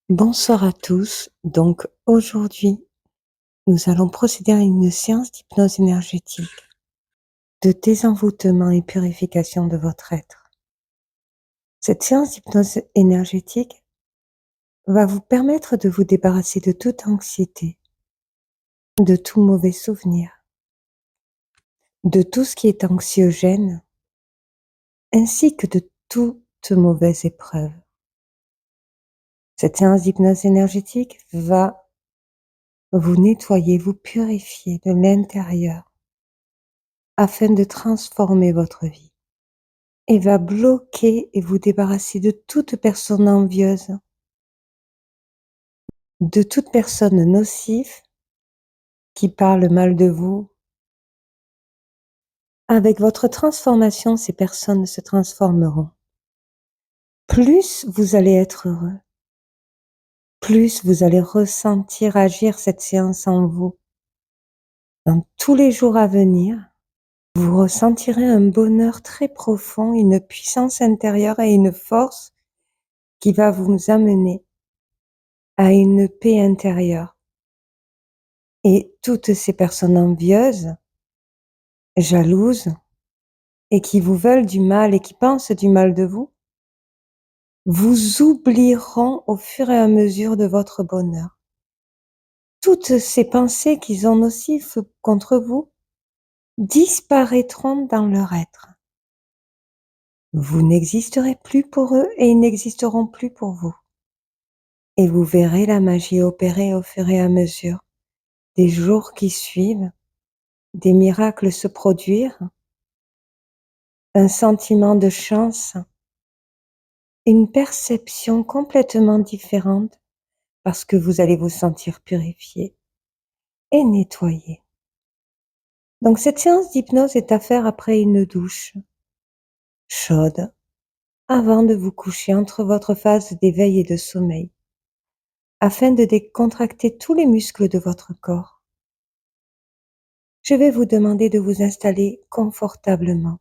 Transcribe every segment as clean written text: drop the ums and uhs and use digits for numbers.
Bonsoir à tous. Donc aujourd'hui, nous allons procéder à une séance d'hypnose énergétique, de désenvoûtement et purification de votre être. Cette séance d'hypnose énergétique va vous permettre de vous débarrasser de toute anxiété, de tout mauvais souvenir, de tout ce qui est anxiogène, ainsi que de toute mauvaise épreuve. Cette séance d'hypnose énergétique va vous nettoyer, vous purifier de l'intérieur afin de transformer votre vie. Et va bloquer et vous débarrasser de toute personne envieuse, de toute personne nocive qui parle mal de vous. Avec votre transformation, ces personnes se transformeront. Plus vous allez être heureux, plus vous allez ressentir agir cette séance en vous. Dans tous les jours à venir, vous ressentirez un bonheur très profond, une puissance intérieure et une force qui va vous amener à une paix intérieure. Et toutes ces personnes envieuses, jalouses et qui vous veulent du mal et qui pensent du mal de vous, vous oublieront au fur et à mesure de votre bonheur. Toutes ces pensées qu'ils ont nocives contre vous disparaîtront dans leur être. Vous n'existerez plus pour eux et ils n'existeront plus pour vous. Et vous verrez la magie opérer au fur et à mesure des jours qui suivent, des miracles se produire, un sentiment de chance, une perception complètement différente parce que vous allez vous sentir purifié et nettoyé. Donc cette séance d'hypnose est à faire après une douche chaude, avant de vous coucher entre votre phase d'éveil et de sommeil, afin de décontracter tous les muscles de votre corps. Je vais vous demander de vous installer confortablement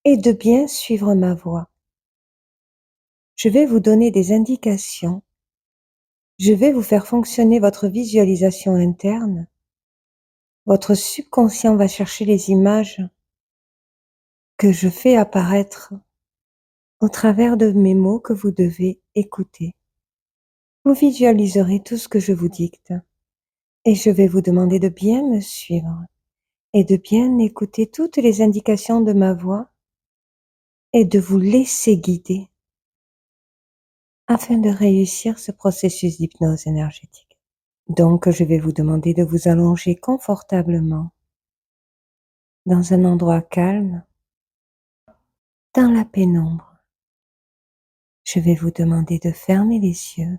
et de bien suivre ma voix. Je vais vous donner des indications. Je vais vous faire fonctionner votre visualisation interne. Votre subconscient va chercher les images que je fais apparaître au travers de mes mots que vous devez écouter. Vous visualiserez tout ce que je vous dicte et je vais vous demander de bien me suivre et de bien écouter toutes les indications de ma voix et de vous laisser guider afin de réussir ce processus d'hypnose énergétique. Donc, je vais vous demander de vous allonger confortablement dans un endroit calme, dans la pénombre. Je vais vous demander de fermer les yeux,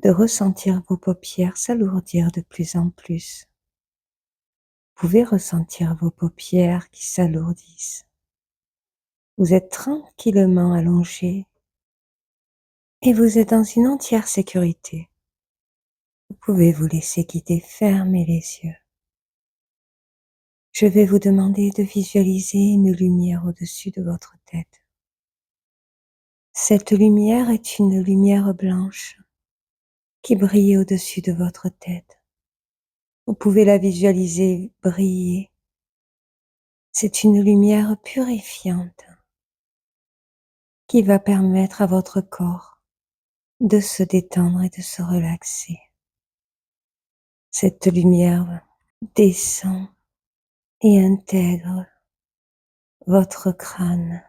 de ressentir vos paupières s'alourdir de plus en plus. Vous pouvez ressentir vos paupières qui s'alourdissent. Vous êtes tranquillement allongé et vous êtes dans une entière sécurité. Vous pouvez vous laisser guider, fermer les yeux. Je vais vous demander de visualiser une lumière au-dessus de votre tête. Cette lumière est une lumière blanche qui brille au-dessus de votre tête. Vous pouvez la visualiser briller. C'est une lumière purifiante qui va permettre à votre corps de se détendre et de se relaxer. Cette lumière descend et intègre votre crâne.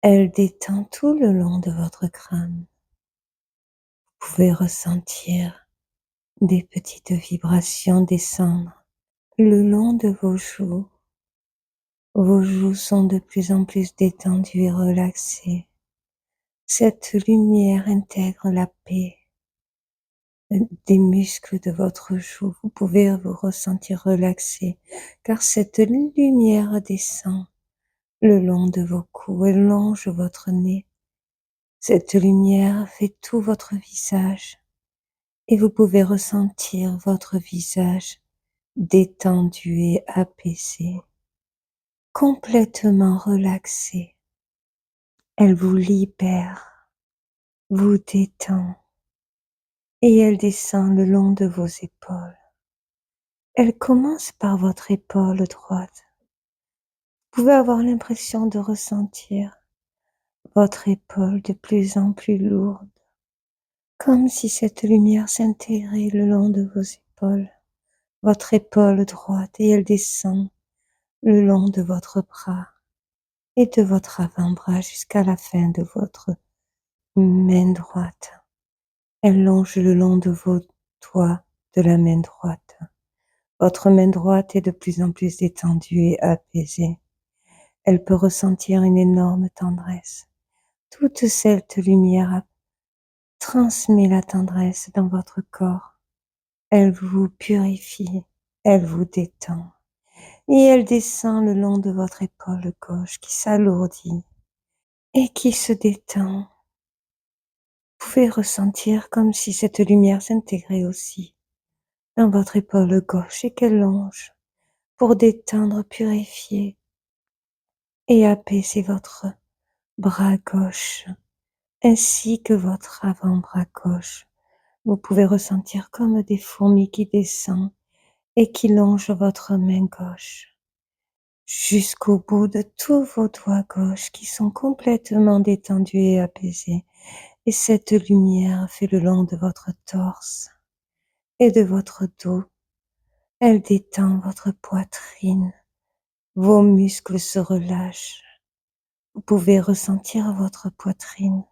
Elle détend tout le long de votre crâne. Vous pouvez ressentir des petites vibrations descendre le long de vos joues. Vos joues sont de plus en plus détendues et relaxées. Cette lumière intègre la paix des muscles de votre joue. Vous pouvez vous ressentir relaxé car cette lumière descend le long de vos coups et longe votre nez. Cette lumière fait tout votre visage et vous pouvez ressentir votre visage détendu et apaisé, complètement relaxé. Elle vous libère vous détend et elle descend le long de vos épaules. Elle commence par votre épaule droite. Vous pouvez avoir l'impression de ressentir votre épaule de plus en plus lourde, comme si cette lumière s'intégrait le long de vos épaules, votre épaule droite, et elle descend le long de votre bras et de votre avant-bras jusqu'à la fin de votre main droite. Elle longe le long de vos doigts de la main droite. Votre main droite est de plus en plus détendue et apaisée. Elle peut ressentir une énorme tendresse. Toute cette lumière transmet la tendresse dans votre corps. Elle vous purifie, elle vous détend. Et elle descend le long de votre épaule gauche qui s'alourdit et qui se détend. Vous pouvez ressentir comme si cette lumière s'intégrait aussi dans votre épaule gauche et qu'elle longe pour détendre, purifier et apaiser votre bras gauche ainsi que votre avant-bras gauche. Vous pouvez ressentir comme des fourmis qui descendent et qui longent votre main gauche jusqu'au bout de tous vos doigts gauches qui sont complètement détendus et apaisés. Et cette lumière fait le long de votre torse et de votre dos. Elle détend votre poitrine. Vos muscles se relâchent. Vous pouvez ressentir votre poitrine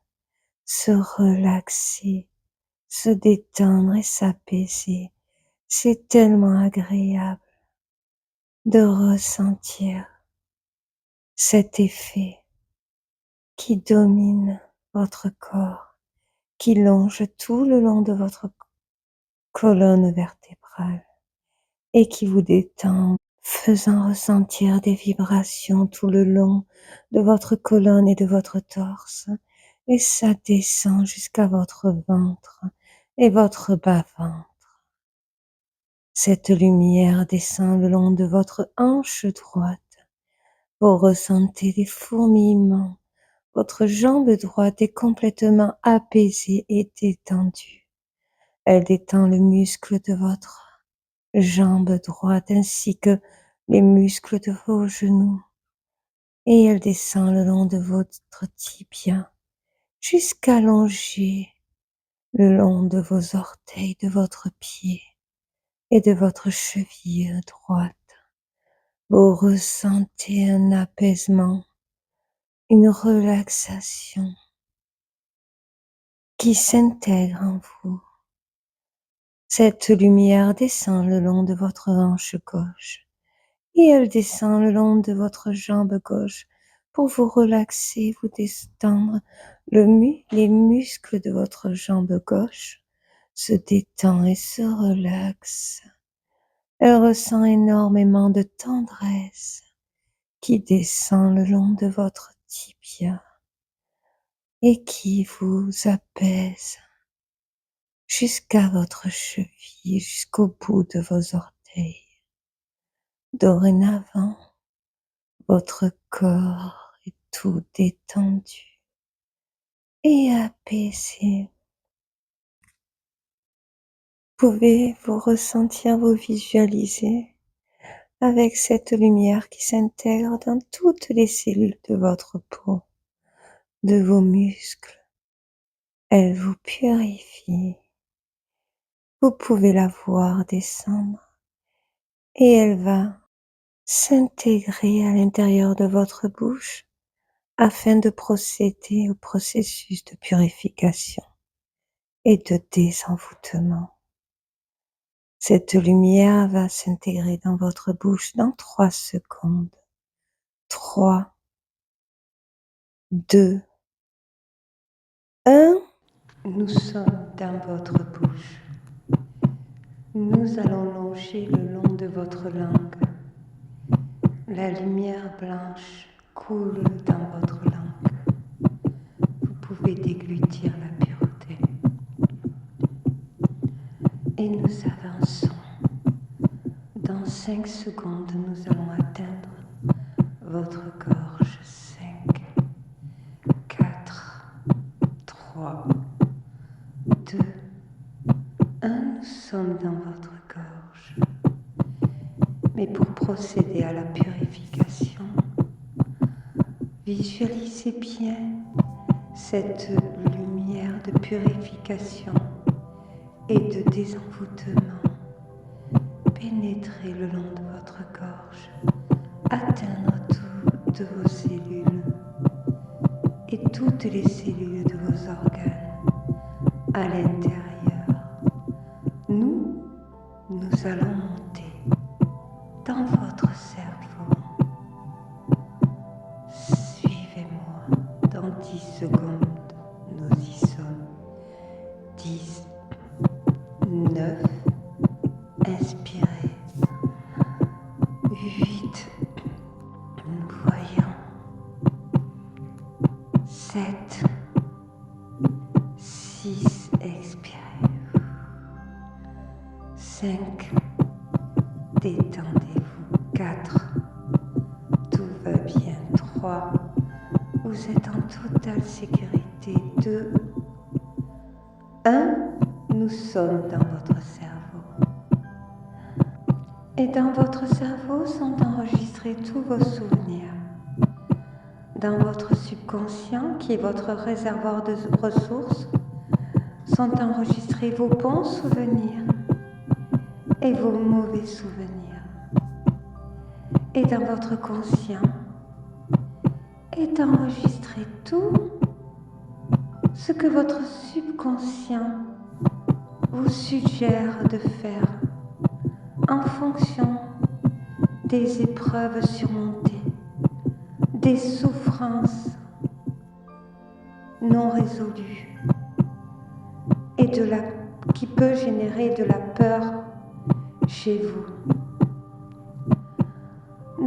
se relaxer, se détendre et s'apaiser. C'est tellement agréable de ressentir cet effet qui domine votre corps, qui longe tout le long de votre colonne vertébrale et qui vous détend, faisant ressentir des vibrations tout le long de votre colonne et de votre torse. Et ça descend jusqu'à votre ventre et votre bas-ventre. Cette lumière descend le long de votre hanche droite. Vous ressentez des fourmillements. Votre jambe droite est complètement apaisée et détendue. Elle détend le muscle de votre jambe droite ainsi que les muscles de vos genoux. Et elle descend le long de votre tibia jusqu'à longer le long de vos orteils, de votre pied et de votre cheville droite. Vous ressentez un apaisement, une relaxation qui s'intègre en vous. Cette lumière descend le long de votre hanche gauche et elle descend le long de votre jambe gauche pour vous relaxer, vous détendre. Les muscles de votre jambe gauche se détendent et se relaxent. Elle ressent énormément de tendresse qui descend le long de votre tibia et qui vous apaise jusqu'à votre cheville, jusqu'au bout de vos orteils. Dorénavant, votre corps est tout détendu et apaisé. Pouvez-vous ressentir, vous visualiser avec cette lumière qui s'intègre dans toutes les cellules de votre peau, de vos muscles. Elle vous purifie. Vous pouvez la voir descendre et elle va s'intégrer à l'intérieur de votre bouche afin de procéder au processus de purification et de désenvoûtement. Cette lumière va s'intégrer dans votre bouche dans 3 secondes. 3, 2, 1. Nous sommes dans votre bouche. Nous allons longer le long de votre langue. La lumière blanche coule dans votre langue. Vous pouvez déglutir la pureté. Et nous avançons. Dans 5 secondes, nous allons atteindre votre gorge. 5, 4, 3, 2, 1, nous sommes dans votre gorge. Mais pour procéder à la purification, visualisez bien cette lumière de purification et de désenvoûtement pénétrer le long de votre gorge, atteindre toutes vos cellules et toutes les cellules de vos organes à l'intérieur. Nous allons monter dans votre cerveau. Suivez-moi. Dans 10 secondes, nous y sommes. 10, 9, inspirez. 8, voyons. 7, 6, expirez. 5, détendez-vous. 4, tout va bien. 3, vous êtes en totale sécurité. 2, 1, nous sommes dans votre cerveau. Et dans votre cerveau sont enregistrés tous vos souvenirs. Dans votre subconscient, qui est votre réservoir de ressources, sont enregistrés vos bons souvenirs et vos mauvais souvenirs. Et dans votre conscient est enregistré tout ce que votre subconscient vous suggère de faire en fonction des épreuves surmontées, des souffrances non résolues et qui peut générer de la peur chez vous.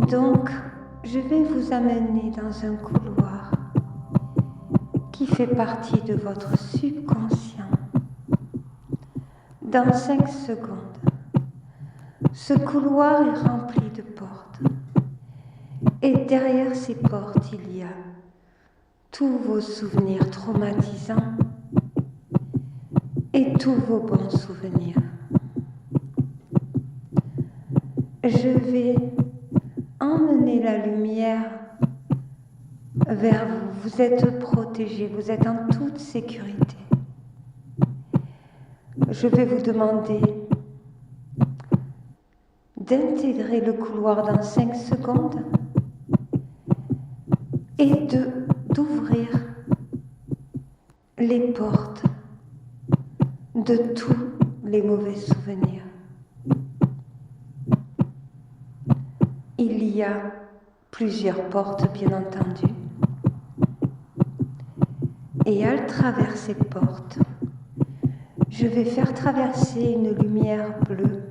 Donc, je vais vous amener dans un couloir qui fait partie de votre subconscient. Dans 5 secondes, ce couloir est rempli de portes. Et derrière ces portes, il y a tous vos souvenirs traumatisants et tous vos bons souvenirs. Je vais emmener la lumière vers vous. Vous êtes protégés, vous êtes en toute sécurité. Je vais vous demander d'intégrer le couloir dans 5 secondes et d'ouvrir les portes de tous les mauvais souvenirs. Il y a plusieurs portes, bien entendu. Et à travers ces portes, je vais faire traverser une lumière bleue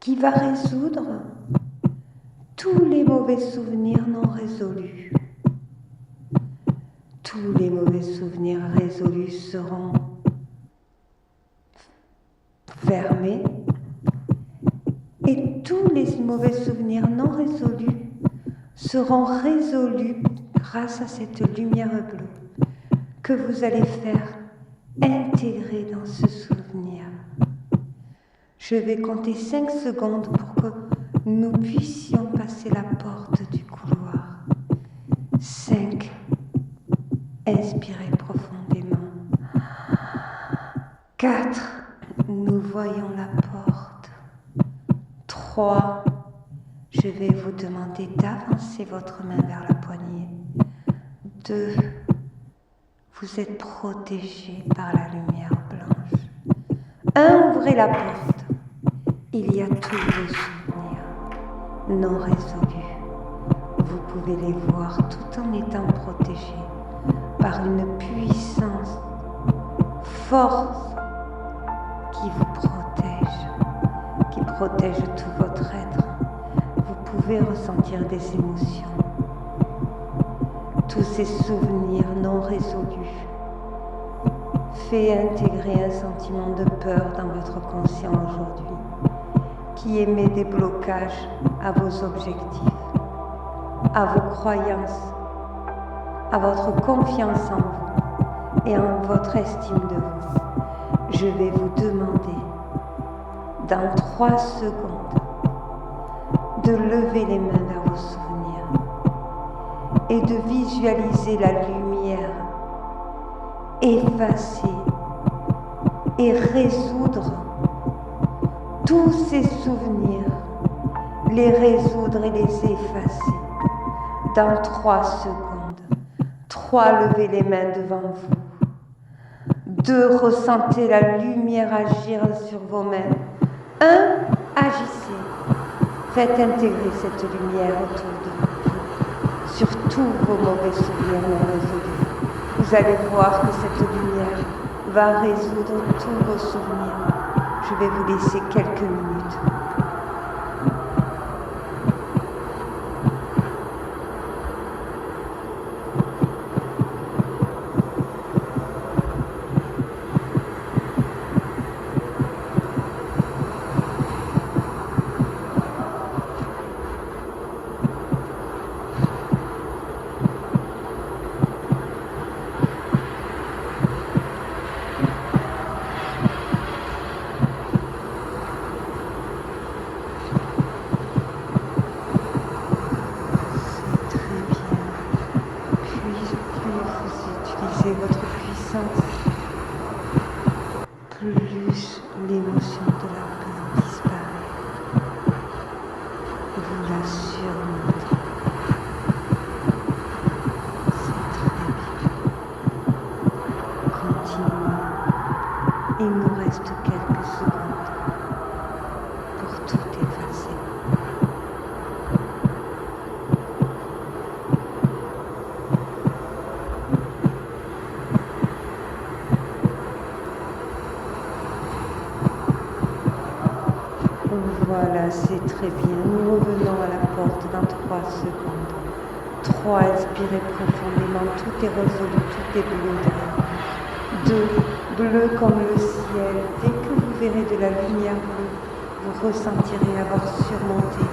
qui va résoudre tous les mauvais souvenirs non résolus. Tous les mauvais souvenirs résolus seront fermés et tous les mauvais souvenirs non résolus seront résolus grâce à cette lumière bleue que vous allez faire intégrer dans ce souvenir. Je vais compter 5 secondes pour que nous puissions passer la porte du couloir. 5. Inspirez profondément. 4. Nous voyons la porte. 3. Je vais vous demander d'avancer votre main vers la poignée. 2. Vous êtes protégé par la lumière blanche. 1. Ouvrez la porte. Il y a tous vos souvenirs non résolus. Vous pouvez les voir tout en étant protégé par une puissance, force qui vous protège, qui protège tout votre être. Vous pouvez ressentir des émotions. Tous ces souvenirs non résolus fait intégrer un sentiment de peur dans votre conscient aujourd'hui, qui émet des blocages à vos objectifs, à vos croyances, à votre confiance en vous et en votre estime de vous, je vais vous demander, dans 3 secondes, de lever les mains vers vos souvenirs et de visualiser la lumière effacer et résoudre tous ces souvenirs, les résoudre et les effacer. Dans 3 secondes. 3, levez les mains devant vous. 2, ressentez la lumière agir sur vos mains. 1, agissez. Faites intégrer cette lumière autour de vous, sur tous vos mauvais souvenirs non résolus. Vous allez voir que cette lumière va résoudre tous vos souvenirs. Je vais vous laisser quelques minutes. Votre puissance, plus l'émotion de la peur disparaît. Vous la surmontez. C'est très bien. Continuez. Il nous reste quelques secondes pour tout effacer. Voilà, c'est très bien. Nous revenons à la porte dans 3 secondes. 3, inspirez profondément. Tout est résolu, tout est bleu. 2, bleu comme le ciel. Dès que vous verrez de la lumière bleue, vous ressentirez avoir surmonté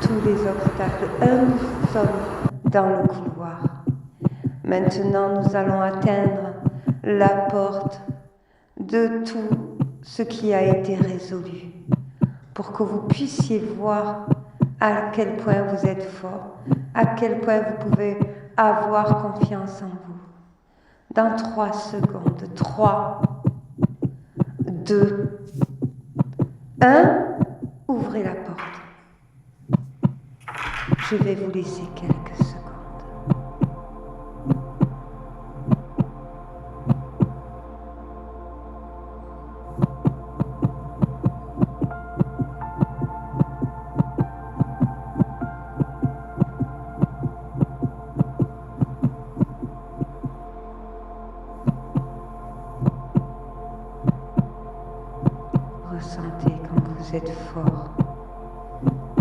tous les obstacles. 1, nous sommes dans le couloir. Maintenant, nous allons atteindre la porte de tout ce qui a été résolu, pour que vous puissiez voir à quel point vous êtes fort, à quel point vous pouvez avoir confiance en vous. Dans 3 secondes, 3, 2, 1, ouvrez la porte. Je vais vous laisser quelques secondes. Ressentez comme vous êtes fort.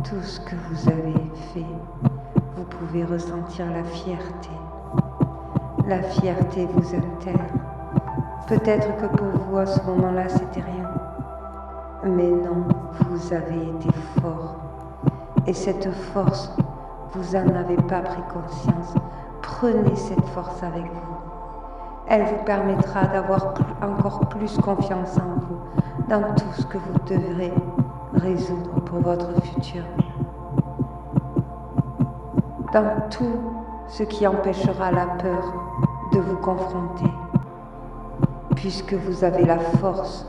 Tout ce que vous avez fait, vous pouvez ressentir la fierté. La fierté vous intègre. Peut-être que pour vous, à ce moment-là, c'était rien. Mais non, vous avez été fort. Et cette force, vous n'en avez pas pris conscience. Prenez cette force avec vous. Elle vous permettra d'avoir encore plus confiance en vous, dans tout ce que vous devrez résoudre pour votre futur. Dans tout ce qui empêchera la peur de vous confronter. Puisque vous avez la force,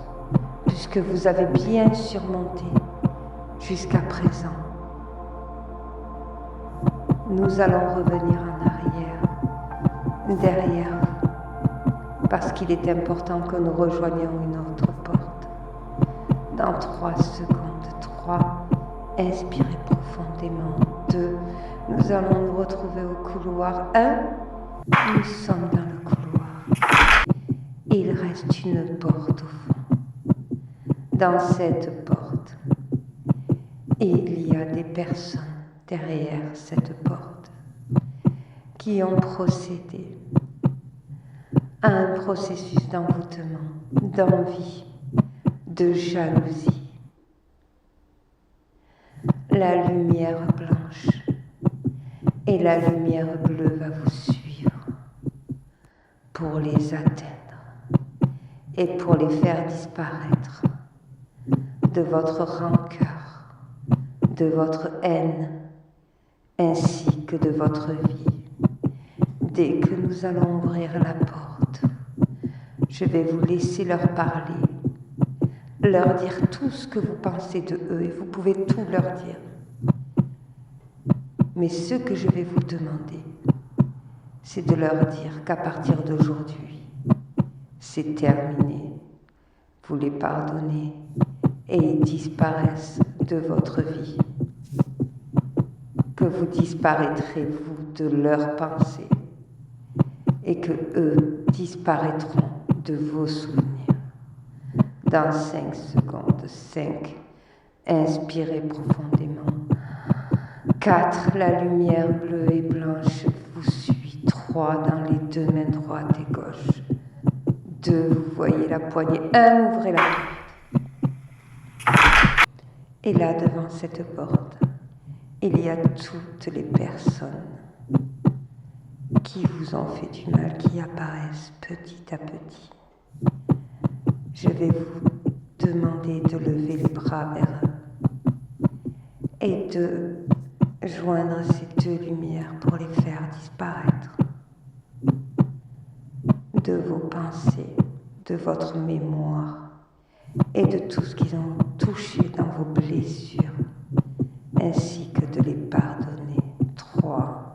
puisque vous avez bien surmonté jusqu'à présent. Nous allons revenir en arrière, derrière vous, parce qu'il est important que nous rejoignions une autre porte. Dans 3 secondes, 3, inspirez profondément. 2, nous allons nous retrouver au couloir. 1, nous sommes dans le couloir. Il reste une porte au fond. Dans cette porte, il y a des personnes derrière cette porte qui ont procédé à un processus d'envoûtement, d'envie, de jalousie. La lumière blanche et la lumière bleue va vous suivre. pour les atteindre et pour les faire disparaître de votre rancœur, de votre haine, ainsi que de votre vie. Dès que nous allons ouvrir la porte, je vais vous laisser leur parler, leur dire tout ce que vous pensez de eux, et vous pouvez tout leur dire. Mais ce que je vais vous demander, c'est de leur dire qu'à partir d'aujourd'hui, c'est terminé. Vous les pardonnez et ils disparaissent de votre vie. Que vous disparaîtrez, vous, de leurs pensées et que eux disparaîtront de vos souvenirs. Dans 5 secondes, 5, inspirez profondément. 4, la lumière bleue et blanche vous suit. 3, dans les deux mains droite et gauche. 2, vous voyez la poignée. 1, ouvrez la porte. Et là, devant cette porte, il y a toutes les personnes qui vous ont fait du mal, qui apparaissent petit à petit. Je vais vous demander de lever les bras vers eux et de joindre ces deux lumières pour les faire disparaître de vos pensées, de votre mémoire et de tout ce qu'ils ont touché dans vos blessures, ainsi que de les pardonner. 3,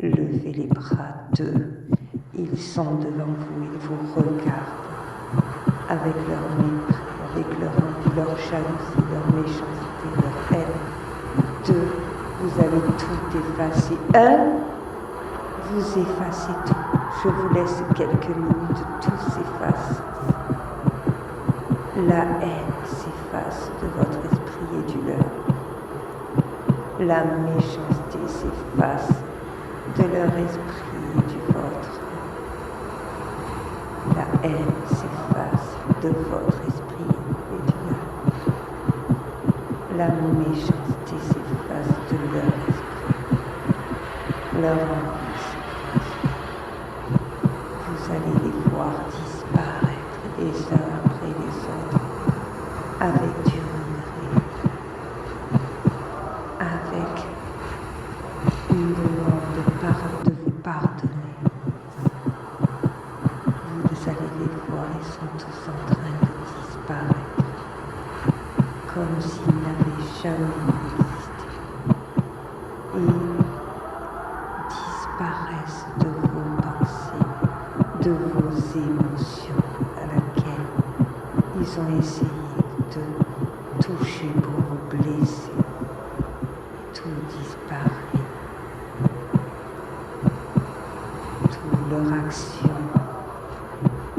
levez les bras. 2, ils sont devant vous, ils vous regardent avec leur mépris, avec leur envie, leur jalousie, leur méchanceté, leur haine. 2, vous allez tout effacer. 1, vous effacez tout. Je vous laisse quelques minutes, tout s'efface. La haine s'efface de votre esprit et du leur. La méchanceté s'efface de leur esprit et du vôtre. La haine s'efface de votre esprit et du leur. La méchanceté s'efface de leur esprit. Leur envie s'efface. Vous allez les voir disparaître les uns après les autres avec du regret, avec une demande de vous pardonner. Vous allez les voir, ils sont tous en train de disparaître, comme s'ils n'avaient jamais existé. Ils disparaissent de vos pensées, de vos émotions à laquelle ils ont essayé de toucher pour vous blesser. Tout disparaît. Toute leur action,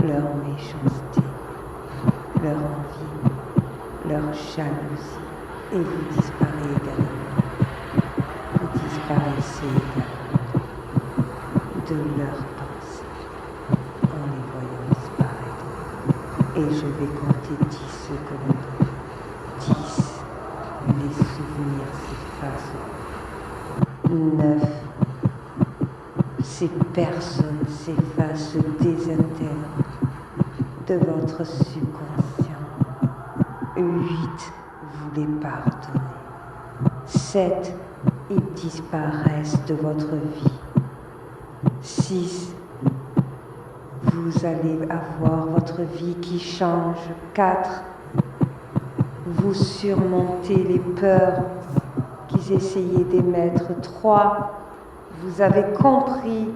leur méchanceté, leur envie, leur jalousie, et vous disparaissez également. Vous disparaissez également de leurs pensées en les voyant disparaître. Et je vais compter 10 secondes. 10, les souvenirs s'effacent. 9, ces personnes s'effacent, se désintègrent de votre subconscient. 8, vous les pardonnez. 7, ils disparaissent de votre vie. 6, vous allez avoir votre vie qui change. 4, vous surmontez les peurs qu'ils essayaient d'émettre. 3, vous avez compris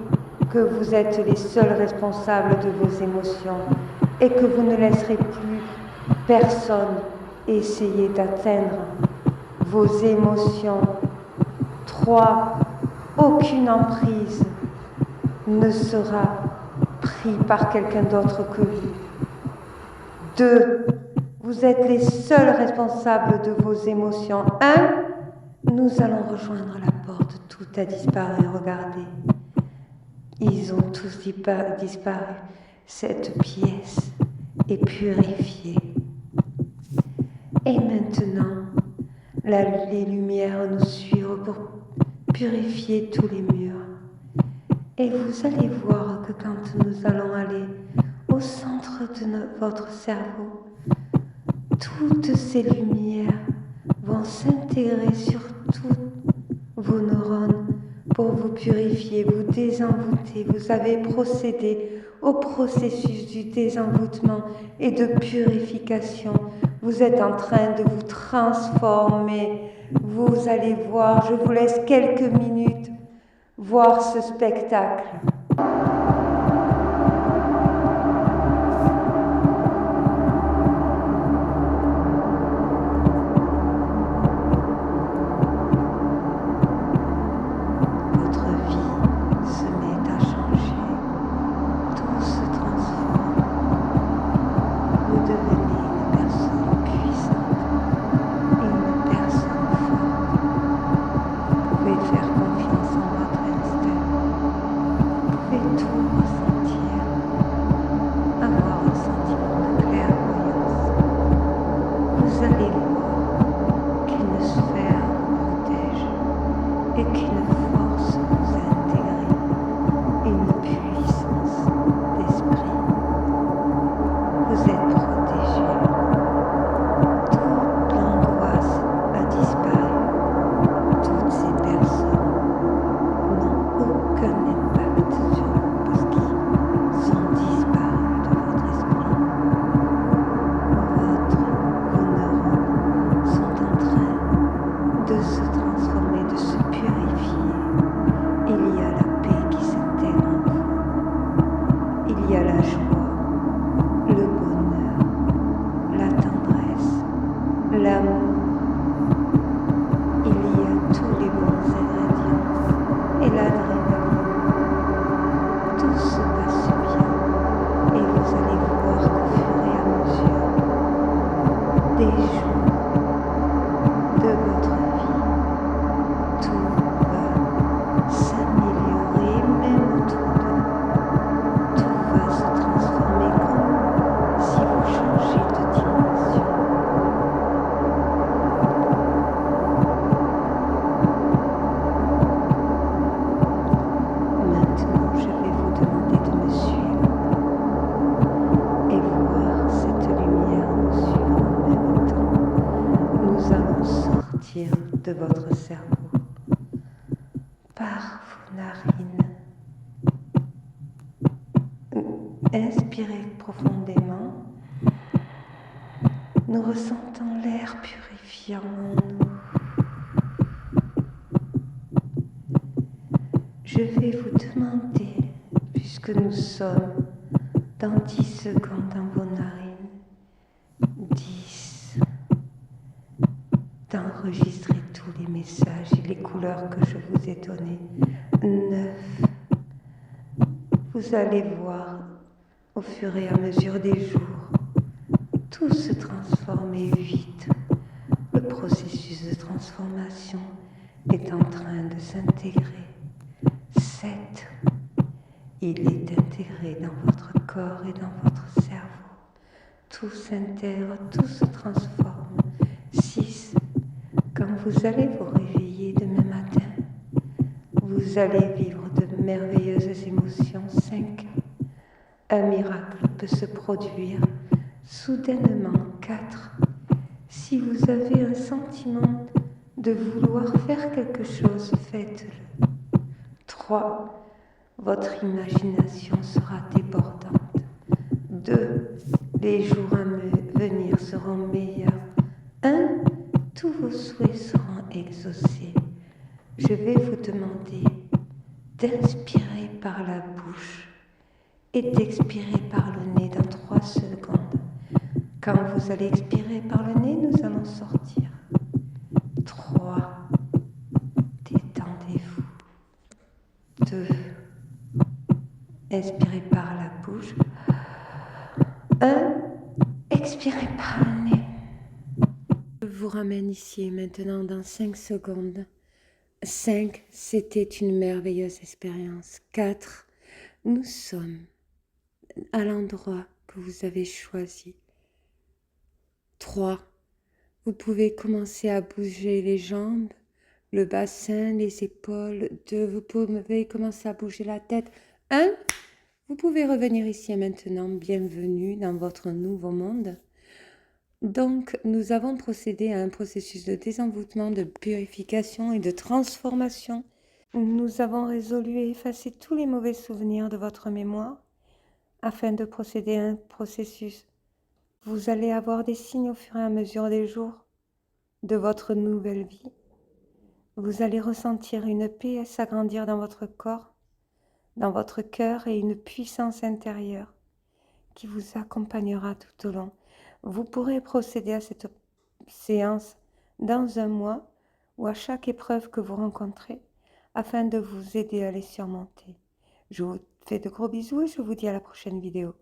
que vous êtes les seuls responsables de vos émotions et que vous ne laisserez plus personne essayer d'atteindre vos émotions. 3, aucune emprise ne sera prise par quelqu'un d'autre que vous. 2, vous êtes les seuls responsables de vos émotions. 1, nous allons rejoindre la porte. Tout a disparu, regardez. Ils ont tous disparu. Cette pièce est purifiée. Et maintenant, les lumières nous suivent pour purifier tous les murs. Et vous allez voir que quand nous allons aller au centre de votre cerveau, toutes ces lumières vont s'intégrer sur toutes vos neurones pour vous purifier, vous désenvoûter. Vous avez procédé au processus du désenvoûtement et de purification. Vous êtes en train de vous transformer. Vous allez voir, je vous laisse quelques minutes voir ce spectacle. Votre vie se met à changer. Tout se transforme. Vous devenez une personne puissante, une personne forte. Vous pouvez faire confiance en votre instinct. Vous pouvez tout ressentir, avoir un sentiment de clairvoyance. Vous allez voir qu'une sphère vous protège et qu'une force vous a intégré, une puissance d'esprit. Vous êtes protégé. Toute l'angoisse a disparu. Toutes ces personnes n'ont aucun impact sur vous parce qu'ils sont disparus de votre esprit. Vos neurones sont en train de se transformer, de se purifier. Il y a la paix qui s'intègre en vous. Il y a la joie, le bonheur, la tendresse, l'amour. Il y a tous les bons ingrédients et l'adrénaline. Tout se passe bien et vous allez voir qu'au fur et à mesure des jours de votre vie, tout va s'améliorer, même autour de vous. Tout va se transformer comme si vous changez de dimension. Maintenant, je vais vous demander de me suivre et voir cette lumière nous suivre en même temps. Nous allons sortir de votre cerveau par vos narines. Inspirez profondément. Nous ressentons l'air purifiant en nous. Je vais vous demander, puisque nous sommes dans 10 secondes dans vos narines, 10, d'enregistrer tous les messages et les couleurs que je vous ai données. 9, vous allez voir au fur et à mesure des jours tout se transformer. 8, le processus de transformation est en train de s'intégrer. 7, il est intégré dans votre corps et dans votre cerveau. Tout s'intègre, tout se transforme. 6, quand vous allez vous réveiller demain matin, vous allez vivre de merveilleuses émotions. 5, un miracle peut se produire soudainement. 4, si vous avez un sentiment de vouloir faire quelque chose, faites-le. 3, votre imagination sera débordante. 2, les jours à venir seront meilleurs. 1, tous vos souhaits seront exaucés. Je vais vous demander d'inspirer par la bouche et d'expirer par le nez dans 3 secondes. Quand vous allez expirer par le nez, nous allons sortir. 3, détendez-vous. 2, inspirez par la bouche. 1, expirez par le nez. Je vous ramène ici maintenant dans 5 secondes. 5, c'était une merveilleuse expérience. 4, nous sommes à l'endroit que vous avez choisi. 3, vous pouvez commencer à bouger les jambes, le bassin, les épaules. 2, vous pouvez commencer à bouger la tête. 1, Vous pouvez revenir ici et maintenant, bienvenue dans votre nouveau monde. Donc, nous avons procédé à un processus de désenvoûtement, de purification et de transformation. Nous avons résolu et effacé tous les mauvais souvenirs de votre mémoire afin de procéder à un processus. Vous allez avoir des signes au fur et à mesure des jours de votre nouvelle vie. Vous allez ressentir une paix s'agrandir dans votre corps, dans votre cœur et une puissance intérieure qui vous accompagnera tout au long. Vous pourrez procéder à cette séance dans un mois ou à chaque épreuve que vous rencontrez afin de vous aider à les surmonter. Je vous fais de gros bisous et je vous dis à la prochaine vidéo.